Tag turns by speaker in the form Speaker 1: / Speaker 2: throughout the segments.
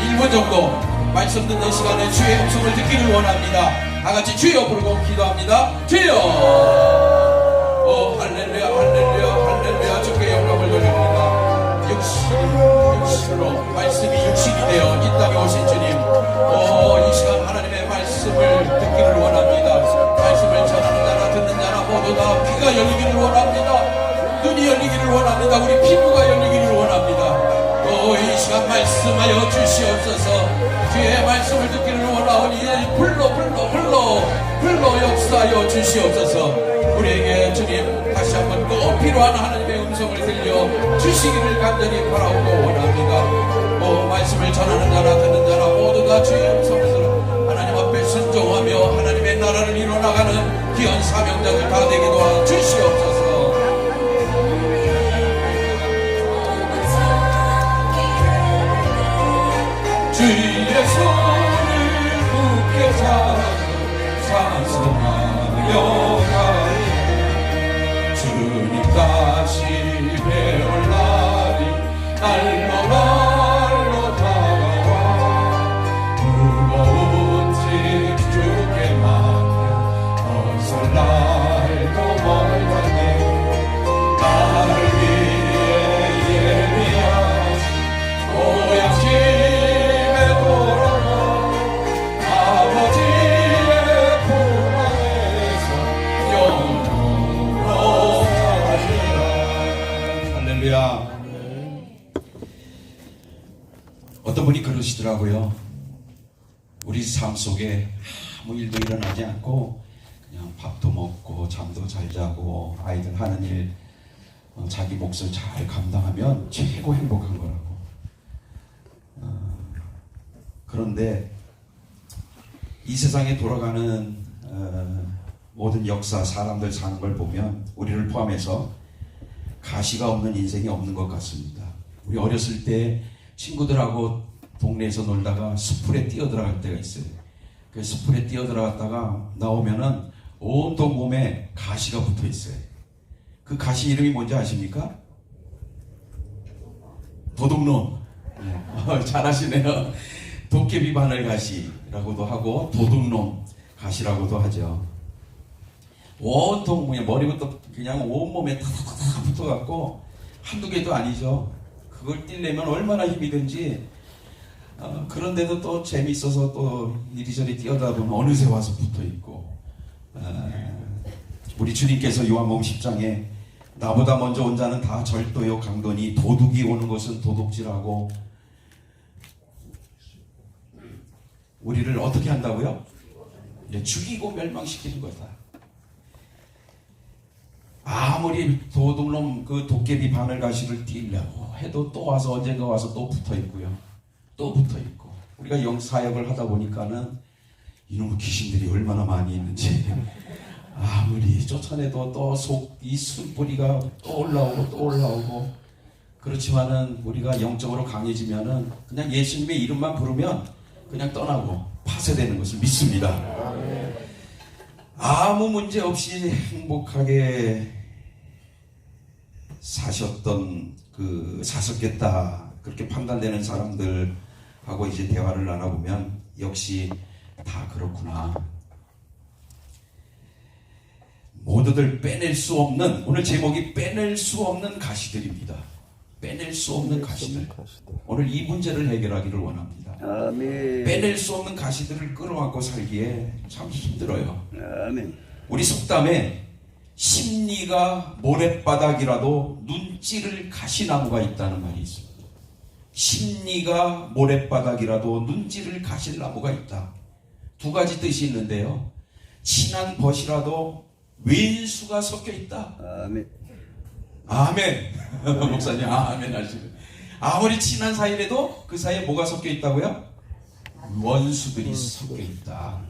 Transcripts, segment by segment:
Speaker 1: 1분 정도 말씀 듣는 시간에 주의 음성을 듣기를 원합니다. 다같이 주여 부르고 기도합니다. 주여! 할렐루야 할렐루야 할렐루야. 주께 영광을 돌립니다. 육신으로 말씀이 육신이 되어 이 땅에 오신 주님, 이 시간 하나님의 말씀을 듣기를 원합니다. 말씀을 전하는 자나 듣는 자나 모두 다 귀가 열리기를 원합니다. 눈이 열리기를 원합니다. 우리 피부가 열리기를 원합니다. 이 시간 말씀하여 주시옵소서. 주의 말씀을 듣기를 원하오니 불로 역사하여 주시옵소서. 우리에게 주님 다시 한번 꼭 필요한 하나님의 음성을 들려 주시기를 간절히 바라고 원합니다. 말씀을 전하는 자나 듣는 자나 모두 다 주의 음성을 들어 하나님 앞에 순종하며 하나님의 나라를 이뤄나가는 귀한 사명자들 다 되게 도와 주시옵소서. 주의 손을 굳게 찬송하여 가리. 주님 다시 배울 날이 날로 다가와. 무거운 짐 주께 맡겨 어서 날도 멀다네. 나를 위해 예비하신 고향 어떤 분이 그러시더라고요. 우리 삶 속에 아무 일도 일어나지 않고 그냥 밥도 먹고 잠도 잘 자고 아이들 하는 일 자기 몫을 잘 감당하면 최고 행복한 거라고. 그런데 이 세상에 돌아가는 모든 역사, 사람들 사는 걸 보면 우리를 포함해서 가시가 없는 인생이 없는 것 같습니다. 우리 어렸을 때 친구들하고 동네에서 놀다가 숲풀에 뛰어들어갈 때가 있어요. 그 숲풀에 뛰어들어갔다가 나오면은 온통 몸에 가시가 붙어 있어요. 그 가시 이름이 뭔지 아십니까? 도둑놈. 네. 잘하시네요. 도깨비 바늘 가시라고도 하고 도둑놈 가시라고도 하죠. 온통 그냥 머리부터 그냥 온몸에 탁탁탁 붙어갖고 한두 개도 아니죠. 그걸 뛸려면 얼마나 힘이 든지. 그런데도 또 재밌어서 또 이리저리 뛰어다 보면 어느새 와서 붙어있고. 우리 주님께서 요한복음 10장에 나보다 먼저 온 자는 다 절도요 강도니 도둑이 오는 것은 도둑질하고. 우리를 어떻게 한다고요? 죽이고 멸망시키는 거다. 아무리 도둑놈 그 도깨비 바늘가시를 띄려고 해도 또 와서 언젠가 와서 또 붙어있고요. 또 붙어있고. 우리가 사역을 하다 보니까는 이놈의 귀신들이 얼마나 많이 있는지 아무리 쫓아내도 또 이 숨뿌리가 또 올라오고. 그렇지만은 우리가 영적으로 강해지면은 그냥 예수님의 이름만 부르면 그냥 떠나고 파쇄되는 것을 믿습니다. 아무 문제 없이 행복하게 사셨겠다 그렇게 판단되는 사람들하고 이제 대화를 나눠보면 역시 다 그렇구나. 모두들 빼낼 수 없는, 오늘 제목이 빼낼 수 없는 가시들입니다. 빼낼 수 없는 가시들. 오늘 이 문제를 해결하기를 원합니다.
Speaker 2: 아멘.
Speaker 1: 빼낼 수 없는 가시들을 끌어안고 살기에 참 힘들어요.
Speaker 2: 아멘.
Speaker 1: 우리 속담에 심리가 모랫바닥이라도 눈찌를 가시나무가 있다는 말이 있습니다. 심리가 모랫바닥이라도 눈찌를 가실 나무가 있다. 두 가지 뜻이 있는데요. 친한 벗이라도 왼수가 섞여 있다.
Speaker 2: 아멘.
Speaker 1: 아멘. 목사님 아멘 하시네. 아무리 친한 사이라도 그 사이에 뭐가 섞여 있다고요? 원수들이 섞여 있다.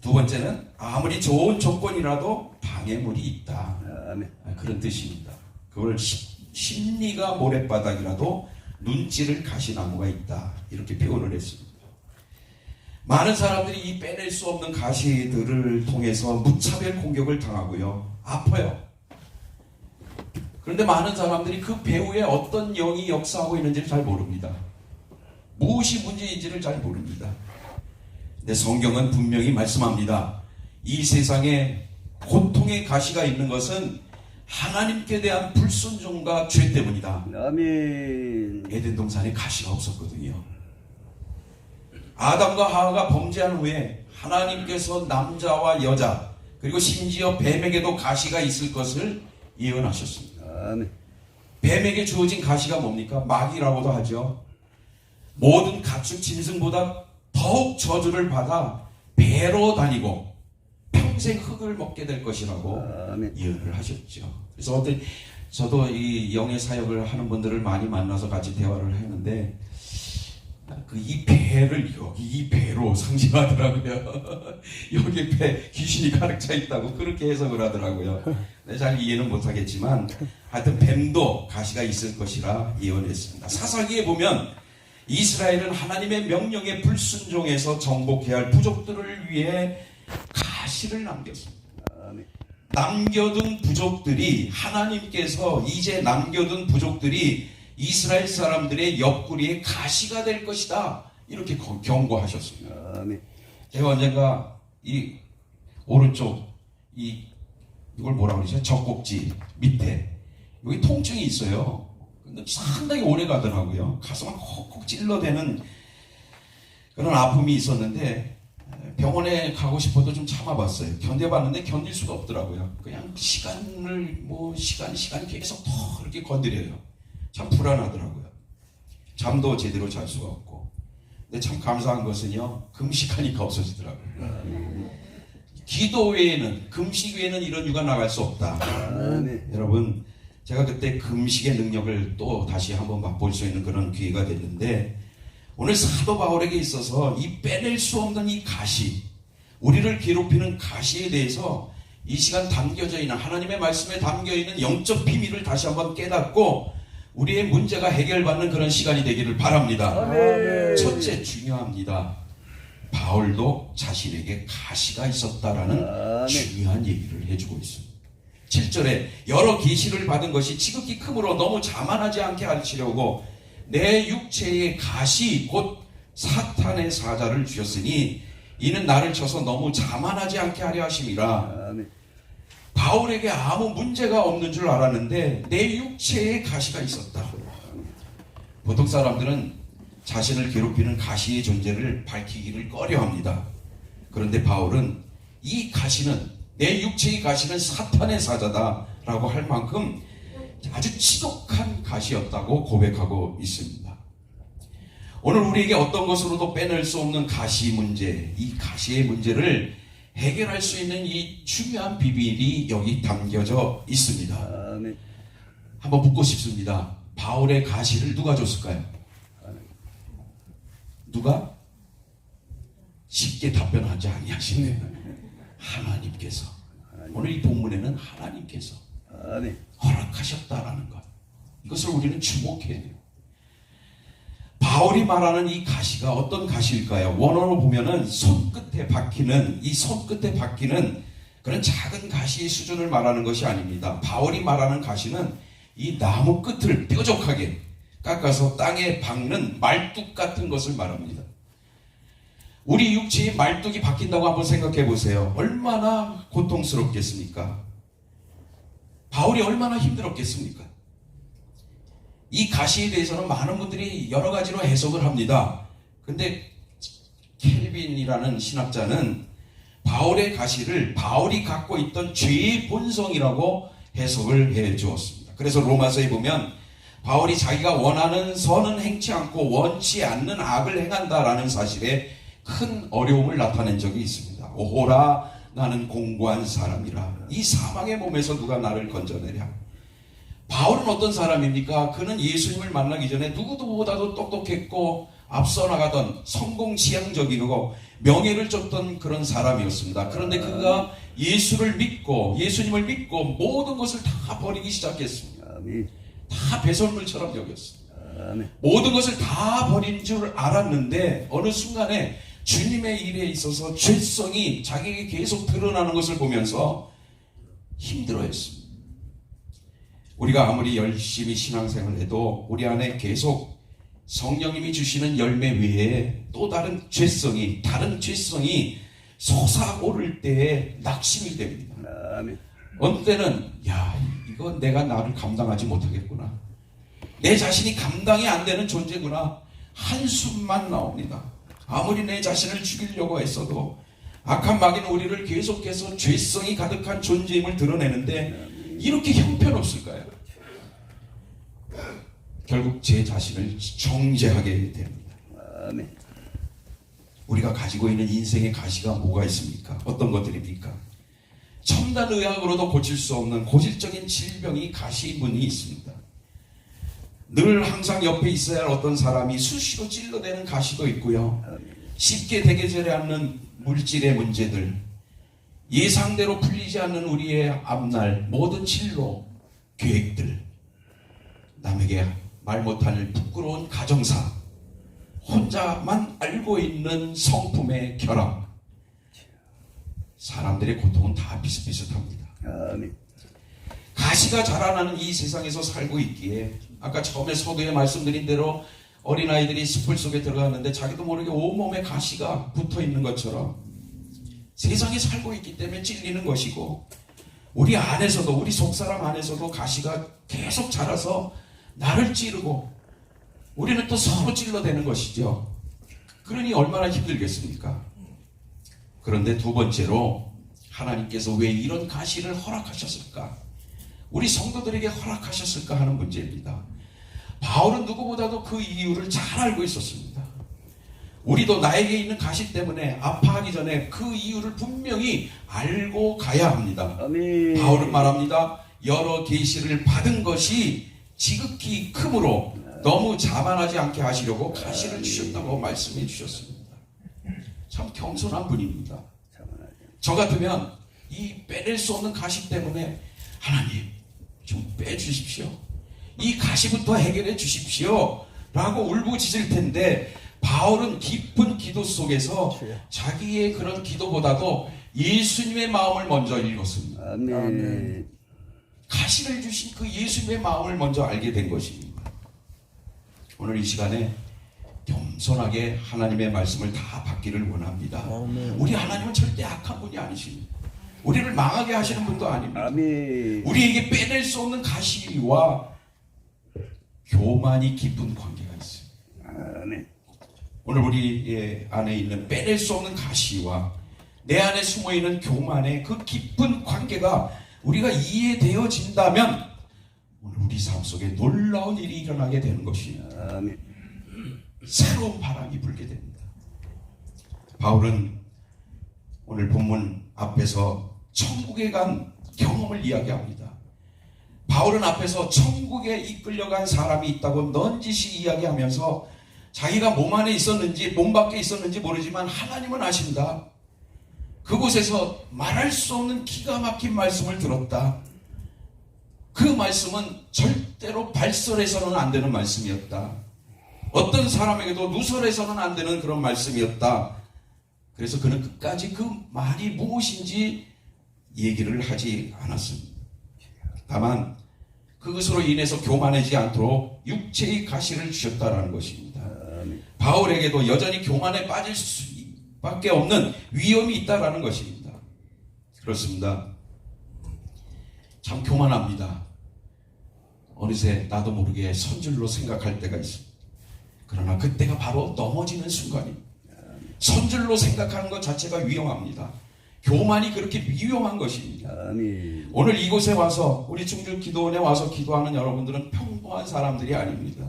Speaker 1: 두 번째는 아무리 좋은 조건이라도 방해물이 있다.
Speaker 2: 아멘.
Speaker 1: 그런 뜻입니다. 그걸 심리가 모랫바닥이라도 눈찌를 가시나무가 있다. 이렇게 표현을 했습니다. 많은 사람들이 이 빼낼 수 없는 가시들을 통해서 무차별 공격을 당하고요. 아파요. 그런데 많은 사람들이 그 배후에 어떤 영이 역사하고 있는지를 잘 모릅니다. 무엇이 문제인지를 잘 모릅니다. 근데 성경은 분명히 말씀합니다. 이 세상에 고통의 가시가 있는 것은 하나님께 대한 불순종과 죄 때문이다.
Speaker 2: 아멘.
Speaker 1: 에덴 동산에 가시가 없었거든요. 아담과 하와가 범죄한 후에 하나님께서 남자와 여자 그리고 심지어 뱀에게도 가시가 있을 것을 예언하셨습니다.
Speaker 2: 아멘.
Speaker 1: 뱀에게 주어진 가시가 뭡니까? 마귀라고도 하죠. 모든 가축 짐승보다 더욱 저주를 받아 배로 다니고 평생 흙을 먹게 될 것이라고
Speaker 2: 아멘.
Speaker 1: 예언을 하셨죠. 그래서 저도 이 영의 사역을 하는 분들을 많이 만나서 같이 대화를 했는데 이 배를 여기 이 배로 상징하더라고요. 여기 배 귀신이 가득 차 있다고 그렇게 해석을 하더라고요. 잘 이해는 못하겠지만 하여튼 뱀도 가시가 있을 것이라 예언했습니다. 사사기에 보면 이스라엘은 하나님의 명령에 불순종해서 정복해야 할 부족들을 위해 가시를 남겼습니다. 남겨둔 부족들이 하나님께서 이제 남겨둔 부족들이 이스라엘 사람들의 옆구리에 가시가 될 것이다. 이렇게 경고하셨습니다. 제가 언젠가 이 오른쪽 이걸 뭐라고 그러죠? 젖꼭지 밑에 여기 통증이 있어요. 근데 상당히 오래 가더라고요. 가슴을 콕콕 찔러대는 그런 아픔이 있었는데 병원에 가고 싶어도 좀 참아봤어요. 견뎌봤는데 견딜 수가 없더라고요. 그냥 시간이 계속 더 이렇게 건드려요. 참 불안하더라고요. 잠도 제대로 잘 수가 없고. 근데 참 감사한 것은요, 금식하니까 없어지더라고요. 기도 외에는, 금식 외에는 이런 유가 나갈 수 없다. 여러분, 제가 그때 금식의 능력을 또 다시 한번 맛볼 수 있는 그런 기회가 됐는데, 오늘 사도 바울에게 있어서 이 빼낼 수 없는 이 가시, 우리를 괴롭히는 가시에 대해서 이 시간 담겨져 있는 하나님의 말씀에 담겨 있는 영적 비밀을 다시 한번 깨닫고 우리의 문제가 해결받는 그런 시간이 되기를 바랍니다.
Speaker 2: 아멘.
Speaker 1: 첫째 중요합니다. 바울도 자신에게 가시가 있었다라는
Speaker 2: 아멘.
Speaker 1: 중요한 얘기를 해주고 있습니다. 7절에 여러 계시를 받은 것이 지극히 크므로 너무 자만하지 않게 하시려고 내 육체에 가시 곧 사탄의 사자를 주셨으니 이는 나를 쳐서 너무 자만하지 않게 하려 하심이라. 바울에게 아무 문제가 없는 줄 알았는데 내 육체에 가시가 있었다. 보통 사람들은 자신을 괴롭히는 가시의 존재를 밝히기를 꺼려합니다. 그런데 바울은 이 가시는, 내 육체의 가시는 사탄의 사자다라고 할 만큼 아주 지독한 가시였다고 고백하고 있습니다. 오늘 우리에게 어떤 것으로도 빼낼 수 없는 가시 문제, 이 가시의 문제를 해결할 수 있는 이 중요한 비밀이 여기 담겨져 있습니다. 한번 묻고 싶습니다. 바울의 가시를 누가 줬을까요? 누가? 쉽게 답변하지 아니하시네요. 하나님께서. 오늘 이 본문에는 하나님께서 허락하셨다라는 것, 이것을 우리는 주목해야 돼요. 바울이 말하는 이 가시가 어떤 가시일까요? 원어로 보면은 손끝에 박히는, 이 손끝에 박히는 그런 작은 가시의 수준을 말하는 것이 아닙니다. 바울이 말하는 가시는 이 나무 끝을 뾰족하게 깎아서 땅에 박는 말뚝 같은 것을 말합니다. 우리 육체에 말뚝이 박힌다고 한번 생각해 보세요. 얼마나 고통스럽겠습니까? 바울이 얼마나 힘들었겠습니까? 이 가시에 대해서는 많은 분들이 여러 가지로 해석을 합니다. 근데 켈빈이라는 신학자는 바울의 가시를 바울이 갖고 있던 죄의 본성이라고 해석을 해 주었습니다. 그래서 로마서에 보면 바울이 자기가 원하는 선은 행치 않고 원치 않는 악을 행한다라는 사실에 큰 어려움을 나타낸 적이 있습니다. 오호라 나는 공고한 사람이라. 이 사망의 몸에서 누가 나를 건져내랴. 바울은 어떤 사람입니까? 그는 예수님을 만나기 전에 누구보다도 똑똑했고 앞서 나가던 성공지향적이고 명예를 쫓던 그런 사람이었습니다. 그런데 그가 예수님을 믿고 모든 것을 다 버리기 시작했습니다. 다 배설물처럼 여겼습니다. 모든 것을 다 버린 줄 알았는데 어느 순간에 주님의 일에 있어서 죄성이 자기에게 계속 드러나는 것을 보면서 힘들어했습니다. 우리가 아무리 열심히 신앙생활을 해도 우리 안에 계속 성령님이 주시는 열매 외에 또 다른 죄성이 솟아오를 때에 낙심이 됩니다.
Speaker 2: 아멘.
Speaker 1: 어느 때는 이거 내가 나를 감당하지 못하겠구나. 내 자신이 감당이 안 되는 존재구나. 한숨만 나옵니다. 아무리 내 자신을 죽이려고 했어도 악한 마귀는 우리를 계속해서 죄성이 가득한 존재임을 드러내는데 이렇게 형편없을까요? 결국 제 자신을 정죄하게 됩니다.
Speaker 2: 아멘.
Speaker 1: 우리가 가지고 있는 인생의 가시가 뭐가 있습니까? 어떤 것들입니까? 첨단 의학으로도 고칠 수 없는 고질적인 질병이 가시문이 있습니다. 늘 항상 옆에 있어야 할 어떤 사람이 수시로 찔러대는 가시도 있고요. 쉽게 대개되지 않는 물질의 문제들, 예상대로 풀리지 않는 우리의 앞날 모든 진로, 계획들, 남에게 말 못할 부끄러운 가정사, 혼자만 알고 있는 성품의 결함, 사람들의 고통은 다 비슷비슷합니다.
Speaker 2: 아멘.
Speaker 1: 가시가 자라나는 이 세상에서 살고 있기에 아까 처음에 서두에 말씀드린 대로 어린아이들이 숲을 속에 들어갔는데 자기도 모르게 온몸에 가시가 붙어 있는 것처럼 세상에 살고 있기 때문에 찔리는 것이고 우리 안에서도 우리 속사람 안에서도 가시가 계속 자라서 나를 찌르고 우리는 또 서로 찔러대는 것이죠. 그러니 얼마나 힘들겠습니까? 그런데 두 번째로 하나님께서 왜 이런 가시를 허락하셨을까? 우리 성도들에게 허락하셨을까 하는 문제입니다. 바울은 누구보다도 그 이유를 잘 알고 있었습니다. 우리도 나에게 있는 가시 때문에 아파하기 전에 그 이유를 분명히 알고 가야 합니다.
Speaker 2: 아멘.
Speaker 1: 바울은 말합니다. 여러 계시를 받은 것이 지극히 크므로 너무 자만하지 않게 하시려고 가시를 주셨다고 말씀해 주셨습니다. 참 겸손한 분입니다. 저 같으면 이 빼낼 수 없는 가시 때문에 하나님 좀 빼주십시오. 이 가시부터 해결해 주십시오. 라고 울부짖을 텐데 바울은 깊은 기도 속에서 자기의 그런 기도보다도 예수님의 마음을 먼저 읽었습니다.
Speaker 2: 아멘.
Speaker 1: 가시를 주신 그 예수님의 마음을 먼저 알게 된 것입니다. 오늘 이 시간에 겸손하게 하나님의 말씀을 다 받기를 원합니다. 우리 하나님은 절대 악한 분이 아니십니다. 우리를 망하게 하시는 분도 아닙니다.
Speaker 2: 아멘.
Speaker 1: 우리에게 빼낼 수 없는 가시와 교만이 깊은 관계가 있습니다.
Speaker 2: 아멘.
Speaker 1: 오늘 우리 안에 있는 빼낼 수 없는 가시와 내 안에 숨어있는 교만의 그 깊은 관계가 우리가 이해되어진다면 오늘 우리 삶 속에 놀라운 일이 일어나게 되는 것입니다.
Speaker 2: 아멘.
Speaker 1: 새로운 바람이 불게 됩니다. 바울은 오늘 본문 앞에서 천국에 간 경험을 이야기합니다. 바울은 앞에서 천국에 이끌려간 사람이 있다고 넌지시 이야기하면서 자기가 몸 안에 있었는지 몸 밖에 있었는지 모르지만 하나님은 아신다. 그곳에서 말할 수 없는 기가 막힌 말씀을 들었다. 그 말씀은 절대로 발설해서는 안 되는 말씀이었다. 어떤 사람에게도 누설해서는 안 되는 그런 말씀이었다. 그래서 그는 끝까지 그 말이 무엇인지 얘기를 하지 않았습니다. 다만 그것으로 인해서 교만하지 않도록 육체의 가시를 주셨다라는 것입니다. 바울에게도 여전히 교만에 빠질 수밖에 없는 위험이 있다라는 것입니다. 그렇습니다. 참 교만합니다. 어느새 나도 모르게 선줄로 생각할 때가 있습니다. 그러나 그때가 바로 넘어지는 순간입니다. 선줄로 생각하는 것 자체가 위험합니다. 교만이 그렇게 위험한 것입니다.
Speaker 2: 아멘.
Speaker 1: 오늘 이곳에 와서 우리 충주기도원에 와서 기도하는 여러분들은 평범한 사람들이 아닙니다.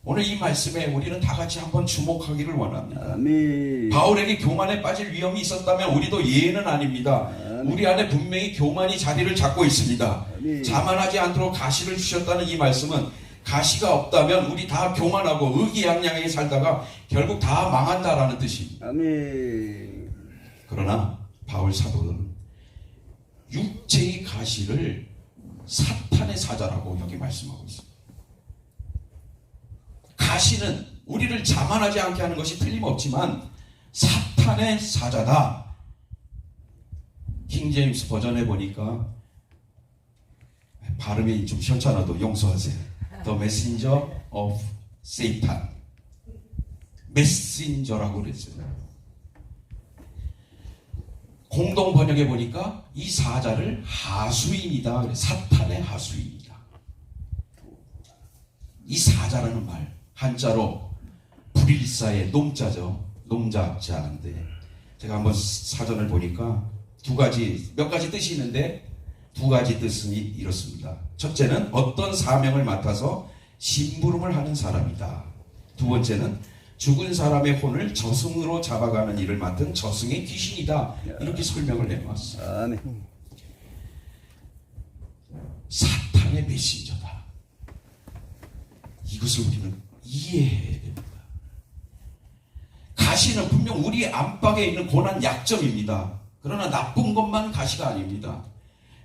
Speaker 1: 오늘 이 말씀에 우리는 다 같이 한번 주목하기를 원합니다.
Speaker 2: 아멘.
Speaker 1: 바울에게 교만에 빠질 위험이 있었다면 우리도 예는 아닙니다. 우리 안에 분명히 교만이 자리를 잡고 있습니다. 자만하지 않도록 가시를 주셨다는 이 말씀은 가시가 없다면 우리 다 교만하고 의기양양하게 살다가 결국 다 망한다라는 뜻입니다.
Speaker 2: 아멘.
Speaker 1: 그러나 바울 사도는 육체의 가시를 사탄의 사자라고 여기 말씀하고 있습니다. 가시는 우리를 자만하지 않게 하는 것이 틀림없지만 사탄의 사자다. 킹제임스 버전에 보니까 발음이 좀 시원찮아도 용서하세요. The messenger of 세이탄, 메신저라고 그랬어요. 공동 번역해 보니까 이 사자를 하수인이다. 그래. 사탄의 하수인이다. 이 사자라는 말 한자로 불일사의 농자죠. 농자자인데 제가 한번 사전을 보니까 몇 가지 뜻이 있는데 두 가지 뜻은 이렇습니다. 첫째는 어떤 사명을 맡아서 심부름을 하는 사람이다. 두 번째는 죽은 사람의 혼을 저승으로 잡아가는 일을 맡은 저승의 귀신이다. 이렇게 설명을 해왔어요.
Speaker 2: 아멘.
Speaker 1: 사탄의 메신저다. 이것을 우리는 이해해야 됩니다. 가시는 분명 우리 안팎에 있는 고난 약점입니다. 그러나 나쁜 것만 가시가 아닙니다.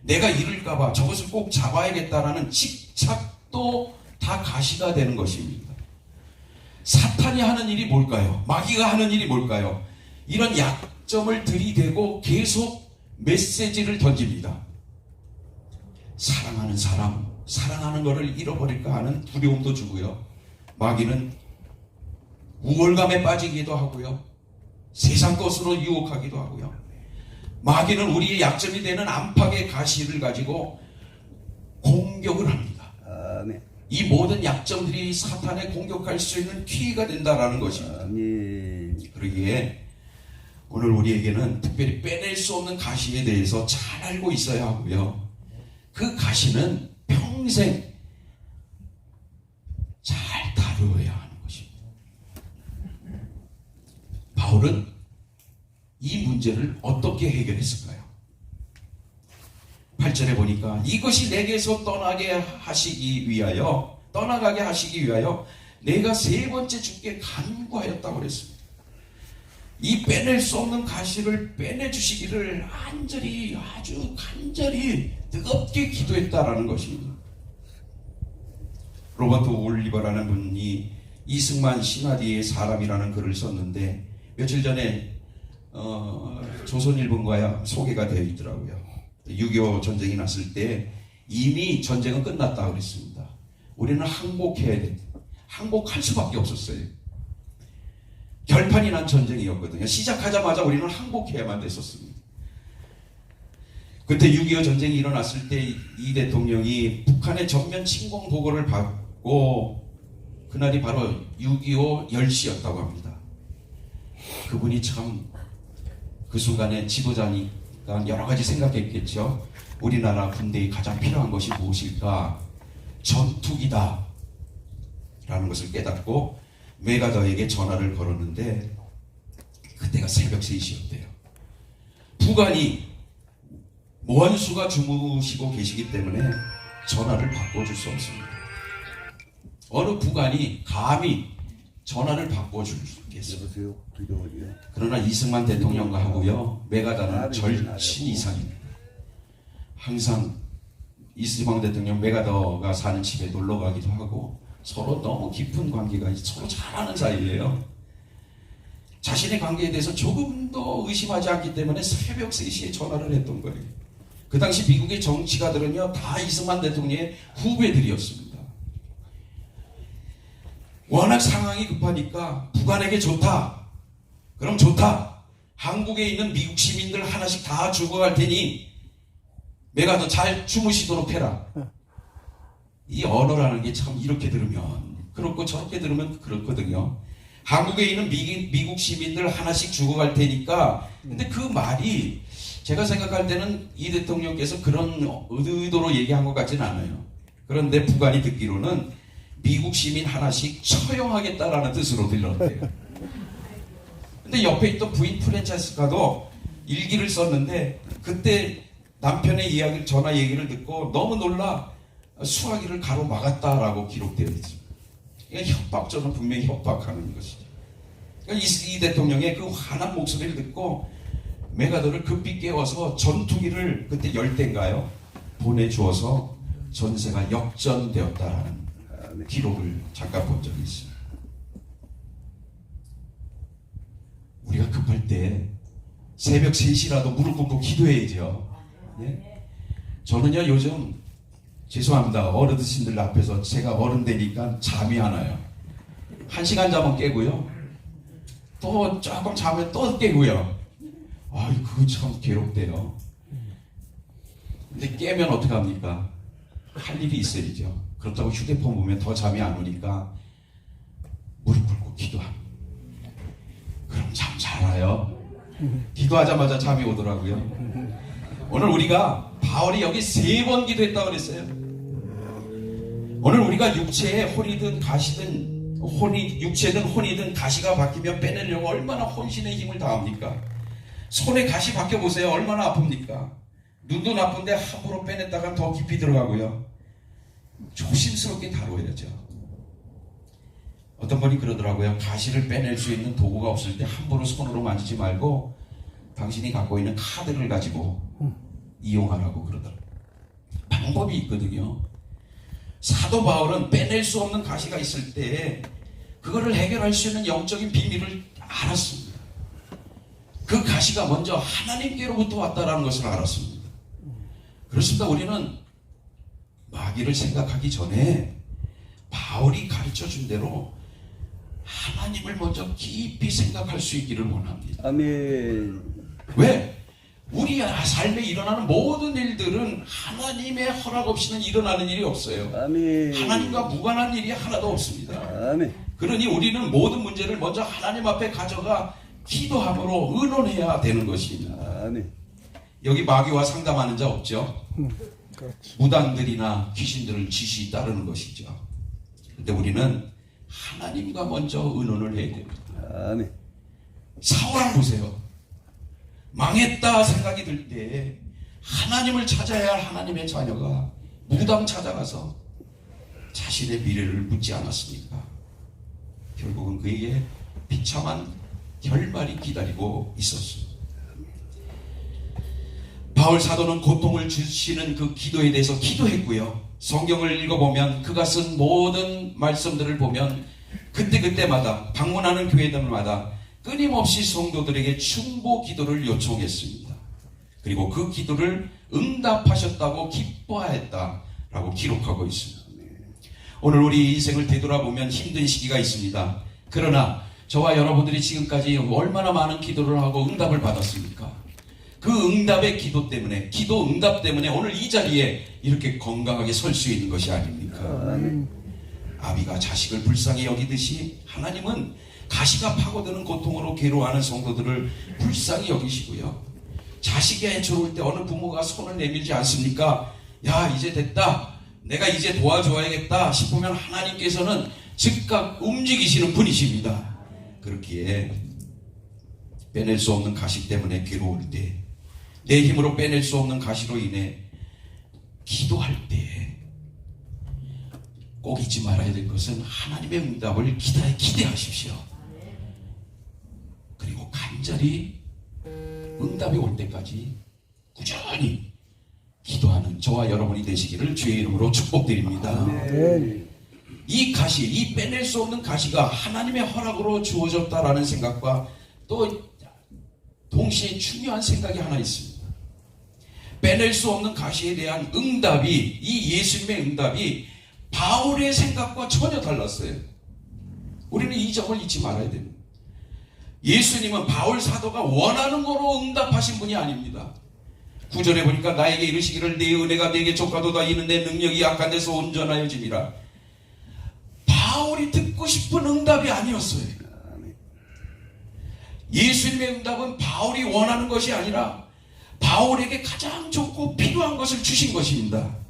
Speaker 1: 내가 이럴까봐 저것을 꼭 잡아야겠다라는 집착도 다 가시가 되는 것입니다. 사탄이 하는 일이 뭘까요? 마귀가 하는 일이 뭘까요? 이런 약점을 들이대고 계속 메시지를 던집니다. 사랑하는 사람, 사랑하는 것을 잃어버릴까 하는 두려움도 주고요. 마귀는 우월감에 빠지기도 하고요. 세상 것으로 유혹하기도 하고요. 마귀는 우리의 약점이 되는 안팎의 가시를 가지고 공격을 합니다.
Speaker 2: 아멘.
Speaker 1: 이 모든 약점들이 사탄에 공격할 수 있는 기회가 된다라는 것입니다.
Speaker 2: 아멘.
Speaker 1: 그러기에 오늘 우리에게는 특별히 빼낼 수 없는 가시에 대해서 잘 알고 있어야 하고요. 그 가시는 평생 잘 다루어야 하는 것입니다. 바울은 이 문제를 어떻게 해결했을까요? 8절에 보니까 이것이 내게서 떠나게 하시기 위하여 내가 세 번째 주께 간구하였다고 그랬습니다. 이 빼낼 수 없는 가시를 빼내주시기를 아주 간절히 뜨겁게 기도했다라는 것입니다. 로버트 올리버라는 분이 이승만 신화디의 사람이라는 글을 썼는데 며칠 전에 조선일보가야 소개가 되어 있더라고요. 6.25 전쟁이 났을 때 이미 전쟁은 끝났다고 그랬습니다. 우리는 항복할 수밖에 없었어요. 결판이 난 전쟁이었거든요. 시작하자마자 우리는 항복해야만 됐었습니다. 그때 6.25 전쟁이 일어났을 때 이 대통령이 북한의 전면 침공 보고를 받고 그날이 바로 6.25 10시였다고 합니다. 그분이 참 그 순간에 지도자니까 여러 가지 생각했겠죠. 우리나라 군대에 가장 필요한 것이 무엇일까? 전투기다 라는 것을 깨닫고 메가더에게 전화를 걸었는데 그때가 새벽 3시였대요. 부관이 원수가 주무시고 계시기 때문에 전화를 바꿔줄 수 없습니다. 어느 부관이 감히 전화를 바꿔줄 수 있겠어요.
Speaker 2: 여보세요? 두려워요.
Speaker 1: 그러나 이승만 대통령과 하고요, 메가더는 절친 이상입니다. 항상 이승만 대통령 메가더가 사는 집에 놀러 가기도 하고 서로 너무 깊은 관계가 서로 잘하는 사이예요. 자신의 관계에 대해서 조금도 의심하지 않기 때문에 새벽 3시에 전화를 했던 거예요. 그 당시 미국의 정치가들은요 다 이승만 대통령의 후배들이었습니다. 워낙 상황이 급하니까 북한에게 좋다. 그럼 좋다. 한국에 있는 미국 시민들 하나씩 다 죽어갈 테니 메가더 잘 주무시도록 해라. 이 언어라는 게 참 이렇게 들으면 그렇고 저렇게 들으면 그렇거든요. 한국에 있는 미국 시민들 하나씩 죽어갈 테니까. 근데 그 말이 제가 생각할 때는 이 대통령께서 그런 의도로 얘기한 것 같지는 않아요. 그런데 북한이 듣기로는 미국 시민 하나씩 처형하겠다라는 뜻으로 들렸대요. 근데 옆에 있던 부인 프란체스카도 일기를 썼는데 그때 남편의 전화 얘기를 듣고 너무 놀라 수화기를 가로막았다라고 기록되어 있습니다. 그러니까 협박조는 분명히 협박하는 것이죠. 그러니까 이 대통령의 그 환한 목소리를 듣고 메가더를 급히 깨워서 전투기를 그때 10대인가요? 보내주어서 전세가 역전되었다라는 기록을 잠깐 본 적이 있습니다. 우리가 급할 때 새벽 3시라도 무릎 꿇고 기도해야죠. 예? 저는요 요즘 죄송합니다. 어르신들 앞에서 제가 어른 되니까 잠이 안 와요. 1시간 자면 깨고요. 또 조금 자면 또 깨고요. 아이, 그거 참 괴롭대요. 근데 깨면 어떡합니까? 할 일이 있어야죠. 그렇다고 휴대폰 보면 더 잠이 안 오니까 무릎 꿇고 기도합니다. 그럼 잠 잘 와요. 기도하자마자 잠이 오더라고요. 오늘 우리가 바울이 여기 3번 기도했다고 그랬어요. 오늘 우리가 육체에 혼이든 가시든 육체든 혼이든 가시가 박히면 빼내려고 얼마나 혼신의 힘을 다합니까? 손에 가시 박혀 보세요. 얼마나 아픕니까? 눈도 나쁜데 함부로 빼냈다가 더 깊이 들어가고요. 조심스럽게 다뤄야죠. 어떤 분이 그러더라고요. 가시를 빼낼 수 있는 도구가 없을 때 함부로 손으로 만지지 말고 당신이 갖고 있는 카드를 가지고 이용하라고 그러더라고요. 방법이 있거든요. 사도 바울은 빼낼 수 없는 가시가 있을 때 그거를 해결할 수 있는 영적인 비밀을 알았습니다. 그 가시가 먼저 하나님께로부터 왔다라는 것을 알았습니다. 그렇습니다. 우리는 마귀를 생각하기 전에 바울이 가르쳐준 대로 하나님을 먼저 깊이 생각할 수 있기를 원합니다.
Speaker 2: 아멘.
Speaker 1: 왜? 우리 삶에 일어나는 모든 일들은 하나님의 허락 없이는 일어나는 일이 없어요.
Speaker 2: 아멘.
Speaker 1: 하나님과 무관한 일이 하나도 없습니다.
Speaker 2: 아멘.
Speaker 1: 그러니 우리는 모든 문제를 먼저 하나님 앞에 가져가 기도함으로 의논해야 되는 것입니다.
Speaker 2: 아멘.
Speaker 1: 여기 마귀와 상담하는 자 없죠? 무당들이나 귀신들을 지시 따르는 것이죠. 근데 우리는 하나님과 먼저 의논을 해야 됩니다.
Speaker 2: 아멘.
Speaker 1: 사울을 보세요. 망했다 생각이 들 때 하나님을 찾아야 할 하나님의 자녀가 무당 찾아가서 자신의 미래를 묻지 않았습니까? 결국은 그에게 비참한 결말이 기다리고 있었습니다. 바울 사도는 고통을 주시는 그 기도에 대해서 기도했고요. 성경을 읽어보면 그가 쓴 모든 말씀들을 보면 그때그때마다 방문하는 교회들마다 끊임없이 성도들에게 충고 기도를 요청했습니다. 그리고 그 기도를 응답하셨다고 기뻐하였다라고 기록하고 있습니다. 오늘 우리 인생을 되돌아보면 힘든 시기가 있습니다. 그러나 저와 여러분들이 지금까지 얼마나 많은 기도를 하고 응답을 받았습니까? 그 응답의 기도 때문에, 기도 응답 때문에 오늘 이 자리에 이렇게 건강하게 설 수 있는 것이 아닙니까? 아비가 자식을 불쌍히 여기듯이 하나님은 가시가 파고드는 고통으로 괴로워하는 성도들을 불쌍히 여기시고요. 자식이 애처로울 때 어느 부모가 손을 내밀지 않습니까? 야, 이제 됐다. 내가 이제 도와줘야겠다 싶으면 하나님께서는 즉각 움직이시는 분이십니다. 그렇기에 빼낼 수 없는 가시 때문에 괴로울 때, 내 힘으로 빼낼 수 없는 가시로 인해 기도할 때 꼭 잊지 말아야 될 것은 하나님의 응답을 기대하십시오. 그리고 간절히 응답이 올 때까지 꾸준히 기도하는 저와 여러분이 되시기를 주의 이름으로 축복드립니다. 이 가시, 이 빼낼 수 없는 가시가 하나님의 허락으로 주어졌다라는 생각과 또 동시에 중요한 생각이 하나 있습니다. 빼낼 수 없는 가시에 대한 응답이, 이 예수님의 응답이 바울의 생각과 전혀 달랐어요. 우리는 이 점을 잊지 말아야 됩니다. 예수님은 바울 사도가 원하는 거로 응답하신 분이 아닙니다. 9절에 보니까 나에게 이르시기를 내 은혜가 내게 족하도다 이는 내 능력이 약한 데서 온전하여짐이라. 바울이 듣고 싶은 응답이 아니었어요. 예수님의 응답은 바울이 원하는 것이 아니라 바울에게 가장 좋고 필요한 것을 주신 것입니다.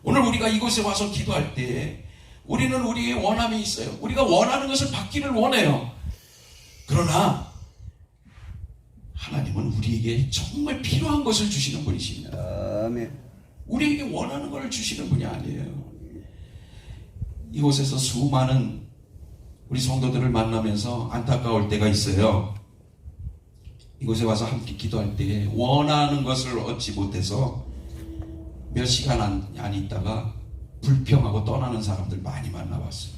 Speaker 1: 오늘 우리가 이곳에 와서 기도할 때 우리는 우리의 원함이 있어요. 우리가 원하는 것을 받기를 원해요. 그러나 하나님은 우리에게 정말 필요한 것을 주시는 분이십니다.
Speaker 2: 아멘.
Speaker 1: 우리에게 원하는 것을 주시는 분이 아니에요. 이곳에서 수많은 우리 성도들을 만나면서 안타까울 때가 있어요. 이곳에 와서 함께 기도할 때 원하는 것을 얻지 못해서 몇 시간 안 있다가 불평하고 떠나는 사람들 많이 만나봤어요.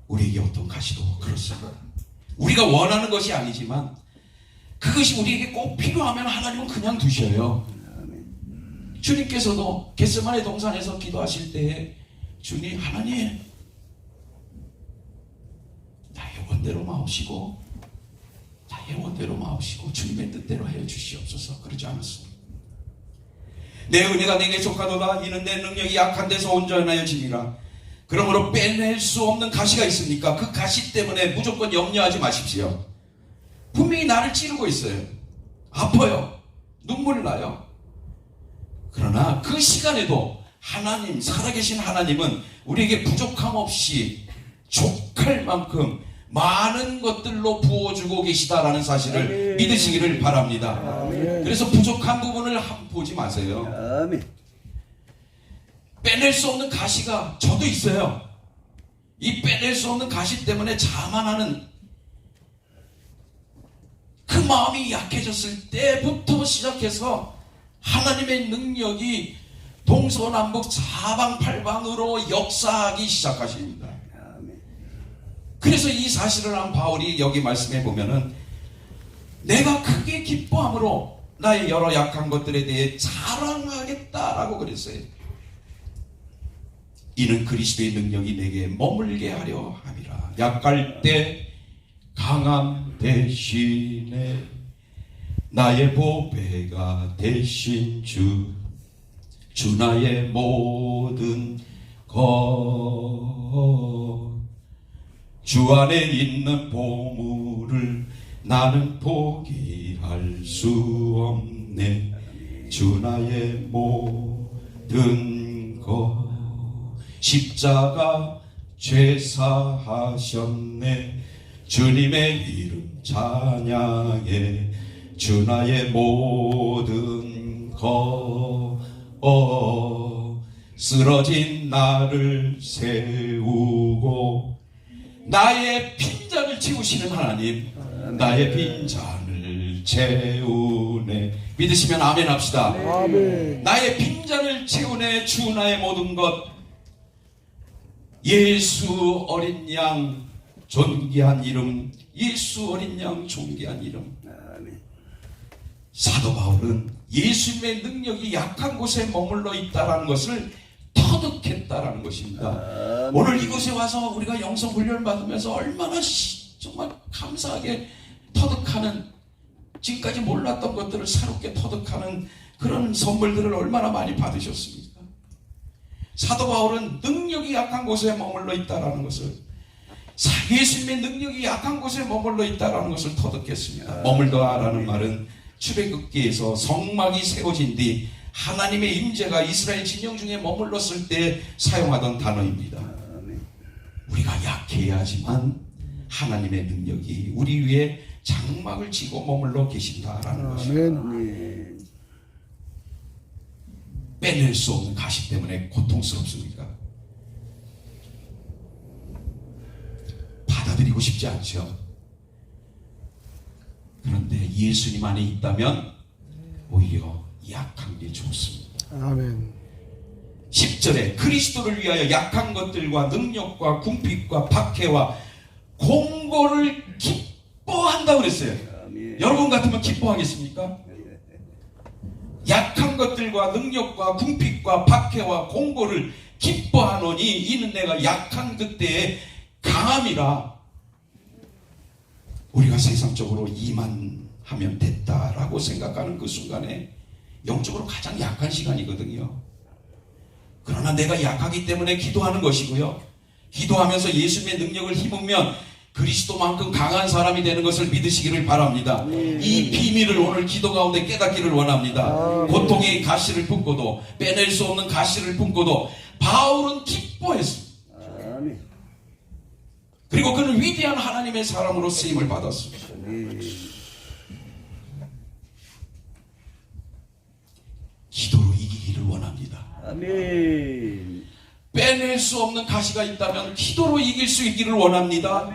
Speaker 1: 우리에게 어떤 가시도 그렇습니다. 우리가 원하는 것이 아니지만 그것이 우리에게 꼭 필요하면 하나님은 그냥 두셔요. 주님께서도 겟세마네 동산에서 기도하실 때에 주님, 하나님, 나의 원대로 마옵시고 나의 원대로 마옵시고 주님의 뜻대로 하여 주시옵소서 그러지 않았습니다. 내 은혜가 내게 족하도다. 이는 내 능력이 약한 데서 온전하여 지니라. 그러므로 빼낼 수 없는 가시가 있습니까? 그 가시 때문에 무조건 염려하지 마십시오. 분명히 나를 찌르고 있어요. 아파요. 눈물 나요. 그러나 그 시간에도 하나님, 살아계신 하나님은 우리에게 부족함 없이 족할 만큼 많은 것들로 부어주고 계시다라는 사실을
Speaker 2: 아멘.
Speaker 1: 믿으시기를 바랍니다.
Speaker 2: 아멘.
Speaker 1: 그래서 부족한 부분을 보지 마세요.
Speaker 2: 아멘.
Speaker 1: 빼낼 수 없는 가시가 저도 있어요. 이 빼낼 수 없는 가시 때문에 자만하는 그 마음이 약해졌을 때부터 시작해서 하나님의 능력이 동서남북 사방팔방으로 역사하기 시작하십니다.
Speaker 2: 아멘.
Speaker 1: 그래서 이 사실을 한 바울이 여기 말씀해 보면은 내가 크게 기뻐함으로 나의 여러 약한 것들에 대해 자랑하겠다라고 그랬어요. 이는 그리스도의 능력이 내게 머물게 하려 함이라. 약할 때 강함 대신에 나의 보배가 되신 주 나의 모든 것 주 안에 있는 보물을 나는 포기할 수 없네. 주 나의 모든 것 십자가 죄사하셨네. 주님의 이름 찬양해. 주 나의 모든 것 쓰러진 나를 세우고 나의 빈잔을 채우시는 하나님, 나의 빈잔을 채우네. 믿으시면 아멘 합시다.
Speaker 3: 아멘.
Speaker 1: 나의 빈잔을 채우네. 주 나의 모든 것. 예수 어린 양 존귀한 이름, 예수 어린 양 존귀한 이름.
Speaker 2: 아멘.
Speaker 1: 사도 바울은 예수님의 능력이 약한 곳에 머물러 있다라는 것을 터득했다라는 것입니다. 오늘 이곳에 와서 우리가 영성 훈련을 받으면서 얼마나 정말 감사하게 터득하는, 지금까지 몰랐던 것들을 새롭게 터득하는 그런 선물들을 얼마나 많이 받으셨습니까? 사도 바울은 능력이 약한 곳에 머물러 있다라는 것을, 예수님의 능력이 약한 곳에 머물러 있다라는 것을 터득했습니다. 머물더라는 말은 출애굽기에서 성막이 세워진 뒤 하나님의 임재가 이스라엘 진영 중에 머물렀을 때 사용하던 단어입니다. 우리가 약해야지만 하나님의 능력이 우리 위에 장막을 지고 머물러 계신다라는 것입니다.
Speaker 2: 아멘.
Speaker 1: 빼낼 수 없는 가시 때문에 고통스럽습니까? 받아들이고 싶지 않죠. 그런데 예수님 안에 있다면 오히려 약한 게 좋습니다.
Speaker 3: 아멘.
Speaker 1: 10절에 그리스도를 위하여 약한 것들과 능력과 궁핍과 박해와 공고를 기뻐한다고 그랬어요.
Speaker 2: 아멘.
Speaker 1: 여러분 같으면 기뻐하겠습니까? 약한 것들과 능력과 궁핍과 박해와 공고를 기뻐하노니 이는 내가 약한 그때의 강함이라. 우리가 세상적으로 이만하면 됐다라고 생각하는 그 순간에 영적으로 가장 약한 시간이거든요. 그러나 내가 약하기 때문에 기도하는 것이고요, 기도하면서 예수님의 능력을 힘으면 그리스도만큼 강한 사람이 되는 것을 믿으시기를 바랍니다. 이 비밀을 오늘 기도 가운데 깨닫기를 원합니다. 고통의 가시를 품고도, 빼낼 수 없는 가시를 품고도 바울은 기뻐했습니다.
Speaker 2: 아멘.
Speaker 1: 그리고 그는 위대한 하나님의 사람으로 쓰임을 받았습니다. 기도로 이기기를 원합니다.
Speaker 2: 아멘.
Speaker 1: 빼낼 수 없는 가시가 있다면 기도로 이길 수 있기를 원합니다.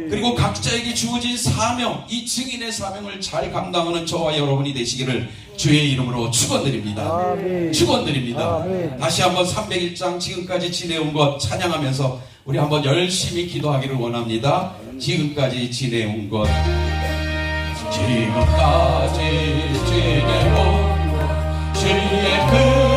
Speaker 1: 그리고 각자에게 주어진 사명, 이 증인의 사명을 잘 감당하는 저와 여러분이 되시기를 주의 이름으로 축원드립니다.
Speaker 3: 아멘.
Speaker 1: 축원드립니다.
Speaker 3: 아멘.
Speaker 1: 다시 한번 301장 지금까지 지내온 것 찬양하면서 우리 한번 열심히 기도하기를 원합니다. 지금까지 지내온 것, 지금까지 지내온 것, 주의 그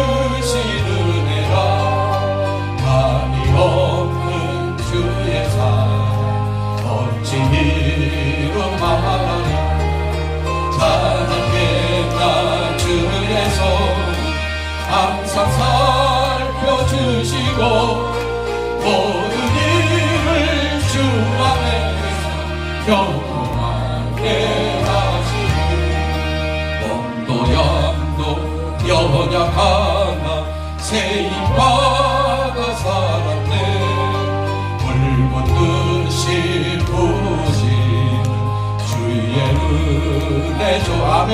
Speaker 1: 하시고 모든 일을 주 안에서 경험하게 하시니 몸도 양도 연약하나 세임받아 살았네 붉은 뜻이 부신 주의 은혜 주 아멘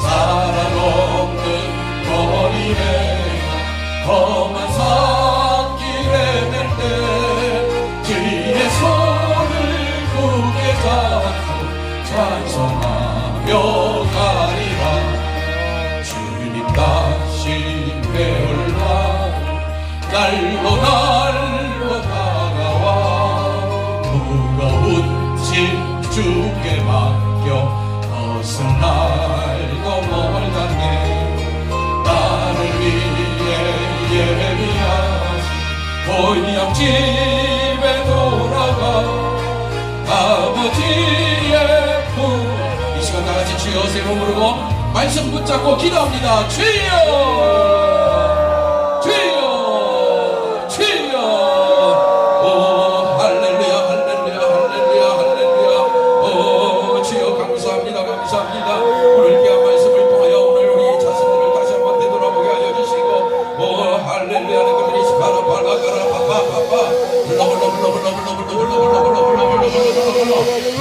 Speaker 1: 사랑 없는 거리에 험한 산길에 낼때 주의 손을 굳게 잡고 찬송하며 가리라 주님 다시 배울 날 날로 다가와 무거운 짐 주께 맡겨 벗은 날도 멀다네 나를 위해 예비하신 고향 집에 돌아가 아버지의 품 이 시간 다같이 주여 세 번 부르고 말씀 붙잡고 기도합니다 주여 주여 주여 오 할렐루야 할렐루야 할렐루야 할렐루야 오 주여 감사합니다 감사합니다 오늘 귀한 말씀을 통하여 오늘 우리 자신들을 다시 한번 되돌아보게 하여 주시고 오 할렐루야 내 것들이 시카라 발가가라 파파파파 불러 불러 불러 불러 불러 불러 불러 불러 불러 불러 불러 불러 불러 불러